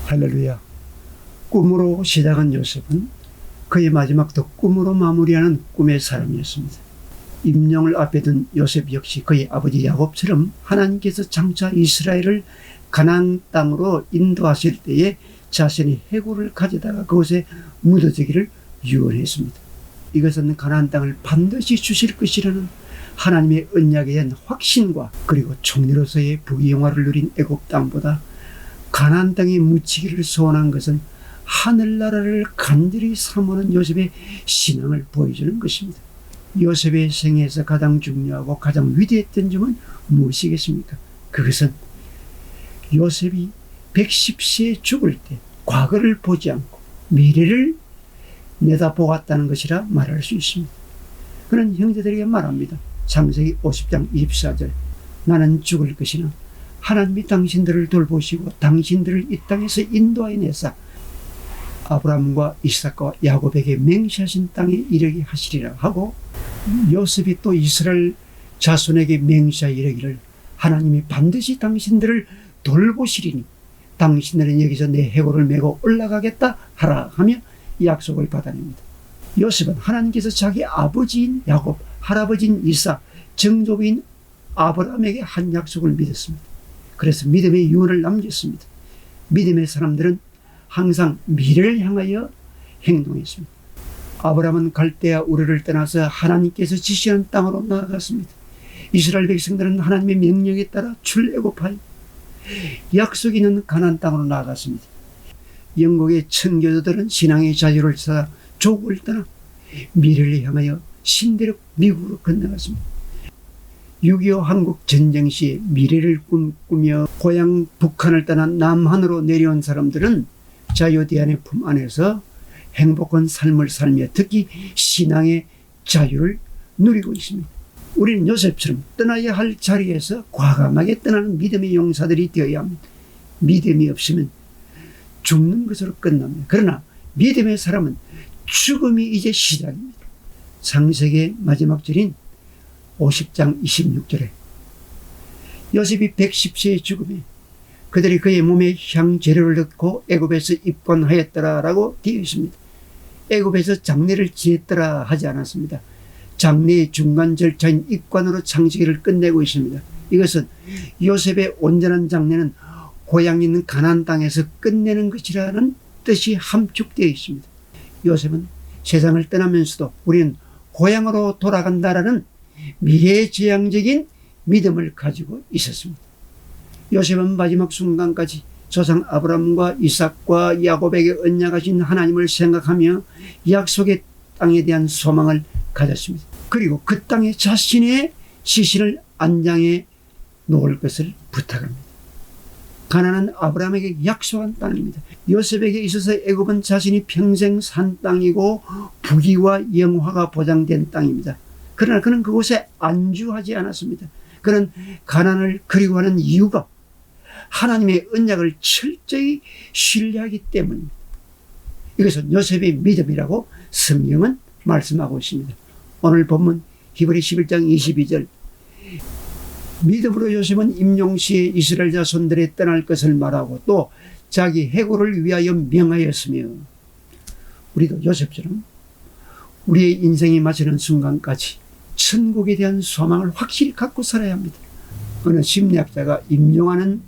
할렐루야. 꿈으로 시작한 요셉은 그의 마지막도 꿈으로 마무리하는 꿈의 사람이었습니다. 임령을 앞에 둔 요셉 역시 그의 아버지 야곱처럼 하나님께서 장차 이스라엘을 가나안 땅으로 인도하실 때에 자신이 해골을 가져다가 그곳에 묻어주기를 유언했습니다. 이것은 가나안 땅을 반드시 주실 것이라는 하나님의 언약에 대한 확신과 그리고 총리로서의 부귀영화를 누린 애굽 땅보다 가나안 땅에 묻히기를 소원한 것은 하늘나라를 간절히 사모하는 요셉의 신앙을 보여주는 것입니다. 요셉의 생애에서 가장 중요하고 가장 위대했던 점은 무엇이겠습니까? 그것은 요셉이 110세에 죽을 때 과거를 보지 않고 미래를 내다보았다는 것이라 말할 수 있습니다. 그는 형제들에게 말합니다. 창세기 50장 24절 나는 죽을 것이나 하나님이 당신들을 돌보시고 당신들을 이 땅에서 인도하여 내사 아브라함과 이삭과 야곱에게 맹세하신 땅에 이르게 하시리라 하고, 요셉이 또 이스라엘 자손에게 맹세하여 이르기를 하나님이 반드시 당신들을 돌보시리니 당신들은 여기서 내 해골을 메고 올라가겠다 하라 하며 약속을 받아냅니다. 요셉은 하나님께서 자기 아버지인 야곱, 할아버지인 이삭, 정조부인 아브라함에게 한 약속을 믿었습니다. 그래서 믿음의 유언을 남겼습니다. 믿음의 사람들은 항상 미래를 향하여 행동했습니다. 아브라함은 갈대아 우르를 떠나서 하나님께서 지시한 땅으로 나아갔습니다. 이스라엘 백성들은 하나님의 명령에 따라 출애굽하여 약속 있는 가나안 땅으로 나아갔습니다. 영국의 청교도들은 신앙의 자유를 찾아 조국을 떠나 미래를 향하여 신대륙 미국으로 건너갔습니다. 6.25 한국 전쟁 시 미래를 꿈꾸며 고향 북한을 떠나 남한으로 내려온 사람들은 자유대안의 품 안에서 행복한 삶을 살며 특히 신앙의 자유를 누리고 있습니다. 우리는 요셉처럼 떠나야 할 자리에서 과감하게 떠나는 믿음의 용사들이 되어야 합니다. 믿음이 없으면 죽는 것으로 끝납니다. 그러나 믿음의 사람은 죽음이 이제 시작입니다. 창세기의 마지막 절인 50장 26절에 요셉이 110세의 죽음에 그들이 그의 몸에 향재료를 넣고 애굽에서 입관하였더라라고 되어 있습니다. 애굽에서 장례를 지냈더라 하지 않았습니다. 장례의 중간 절차인 입관으로 창세기를 끝내고 있습니다. 이것은 요셉의 온전한 장례는 고향이 있는 가나안 땅에서 끝내는 것이라는 뜻이 함축되어 있습니다. 요셉은 세상을 떠나면서도 우리는 고향으로 돌아간다라는 미래지향적인 믿음을 가지고 있었습니다. 요셉은 마지막 순간까지 조상 아브라함과 이삭과 야곱에게 언약하신 하나님을 생각하며 약속의 땅에 대한 소망을 가졌습니다. 그리고 그 땅에 자신의 시신을 안장해 놓을 것을 부탁합니다. 가나안은 아브라함에게 약속한 땅입니다. 요셉에게 있어서 애굽은 자신이 평생 산 땅이고 부귀와 영화가 보장된 땅입니다. 그러나 그는 그곳에 안주하지 않았습니다. 그는 가나안을 그리워하는 이유가 하나님의 언약을 철저히 신뢰하기 때문입니다. 이것은 요셉의 믿음이라고 성경은 말씀하고 있습니다. 오늘 본문 히브리 11장 22절 믿음으로 요셉은 임종시에 이스라엘 자손들에 떠날 것을 말하고 또 자기 해골을 위하여 명하였으며, 우리도 요셉처럼 우리의 인생이 마치는 순간까지 천국에 대한 소망을 확실히 갖고 살아야 합니다. 어느 심리학자가 임종하는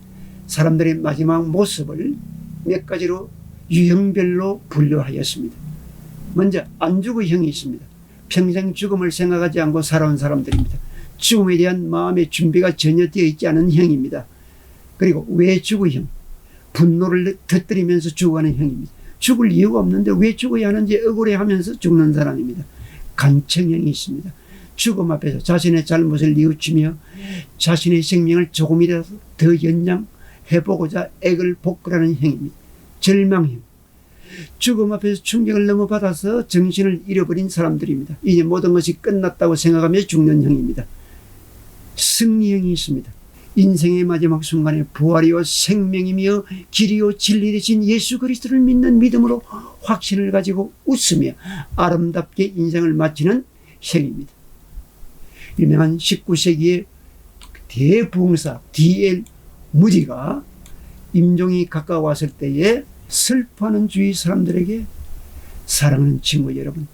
사람들의 마지막 모습을 몇 가지로 유형별로 분류하였습니다. 먼저 안죽의 형이 있습니다. 평생 죽음을 생각하지 않고 살아온 사람들입니다. 죽음에 대한 마음의 준비가 전혀 되어 있지 않은 형입니다. 그리고 왜 죽의 형, 분노를 터뜨리면서 죽어가는 형입니다. 죽을 이유가 없는데 왜 죽어야 하는지 억울해하면서 죽는 사람입니다. 간청형이 있습니다. 죽음 앞에서 자신의 잘못을 뉘우치며 자신의 생명을 조금이라도 더 연장해보고자 액을 복구하는 형입니다. 절망형, 죽음 앞에서 충격을 너무 받아서 정신을 잃어버린 사람들입니다. 이제 모든 것이 끝났다고 생각하며 죽는 형입니다. 승리형이 있습니다. 인생의 마지막 순간에 부활이요 생명이며 길이요 진리 되신 예수 그리스도를 믿는 믿음으로 확신을 가지고 웃으며 아름답게 인생을 마치는 형입니다. 유명한 19세기의 대부흥사 D.L. 무디가 임종이 가까웠을 때에 슬퍼하는 주위 사람들에게 사랑하는 친구 여러분,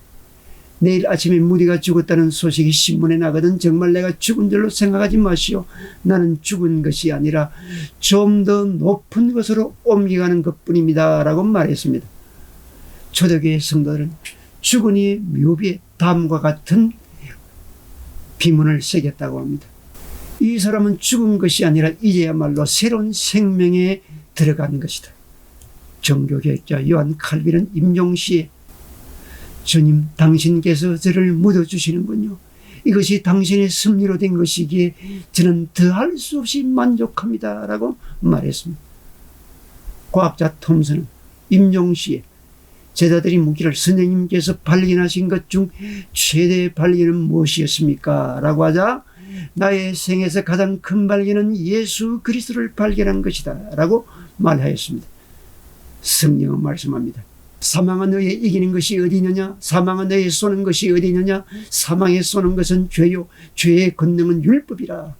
내일 아침에 무디가 죽었다는 소식이 신문에 나거든 정말 내가 죽은 줄로 생각하지 마시오. 나는 죽은 것이 아니라 좀 더 높은 것으로 옮겨가는 것뿐입니다 라고 말했습니다. 초대교회 성도들은 죽은 이의 묘비에 다음과 같은 비문을 새겼다고 합니다. 이 사람은 죽은 것이 아니라 이제야말로 새로운 생명에 들어간 것이다. 종교개혁자 요한 칼빈은 임종시에 주님, 당신께서 저를 묻어주시는군요. 이것이 당신의 섭리로 된 것이기에 저는 더할 수 없이 만족합니다 라고 말했습니다. 과학자 톰슨은 임종시에 제자들이 묻기를 선생님께서 발견하신 것 중 최대의 발견은 무엇이었습니까? 라고 하자 나의 생에서 가장 큰 발견은 예수 그리스도를 발견한 것이다 라고 말하였습니다. 성령은 말씀합니다. 사망은 너에 이기는 것이 어디 있느냐? 사망은 너에 쏘는 것이 어디 있느냐? 사망에 쏘는 것은 죄요 죄의 권능은 율법이라.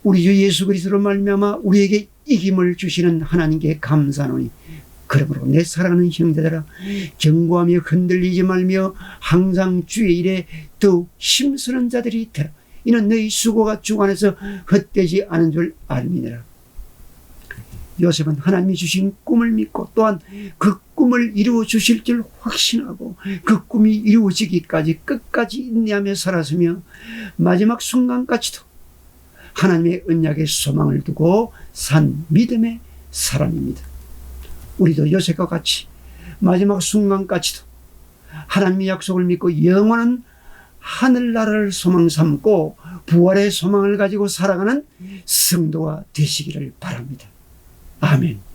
우리 주 예수 그리스도로 말미암아 우리에게 이김을 주시는 하나님께 감사하노니 그러므로 내 사랑하는 형제들아 경고하며 흔들리지 말며 항상 주의 일에 더욱 힘쓰는 자들이 되라. 이는 너희 수고가 주 안에서 헛되지 않은 줄 알미니라. 요셉은 하나님이 주신 꿈을 믿고 또한 그 꿈을 이루어 주실 줄 확신하고 그 꿈이 이루어지기까지 끝까지 인내하며 살았으며 마지막 순간까지도 하나님의 언약에 소망을 두고 산 믿음의 사람입니다. 우리도 요셉과 같이 마지막 순간까지도 하나님의 약속을 믿고 영원한 하늘나라를 소망 삼고 부활의 소망을 가지고 살아가는 성도가 되시기를 바랍니다. 아멘.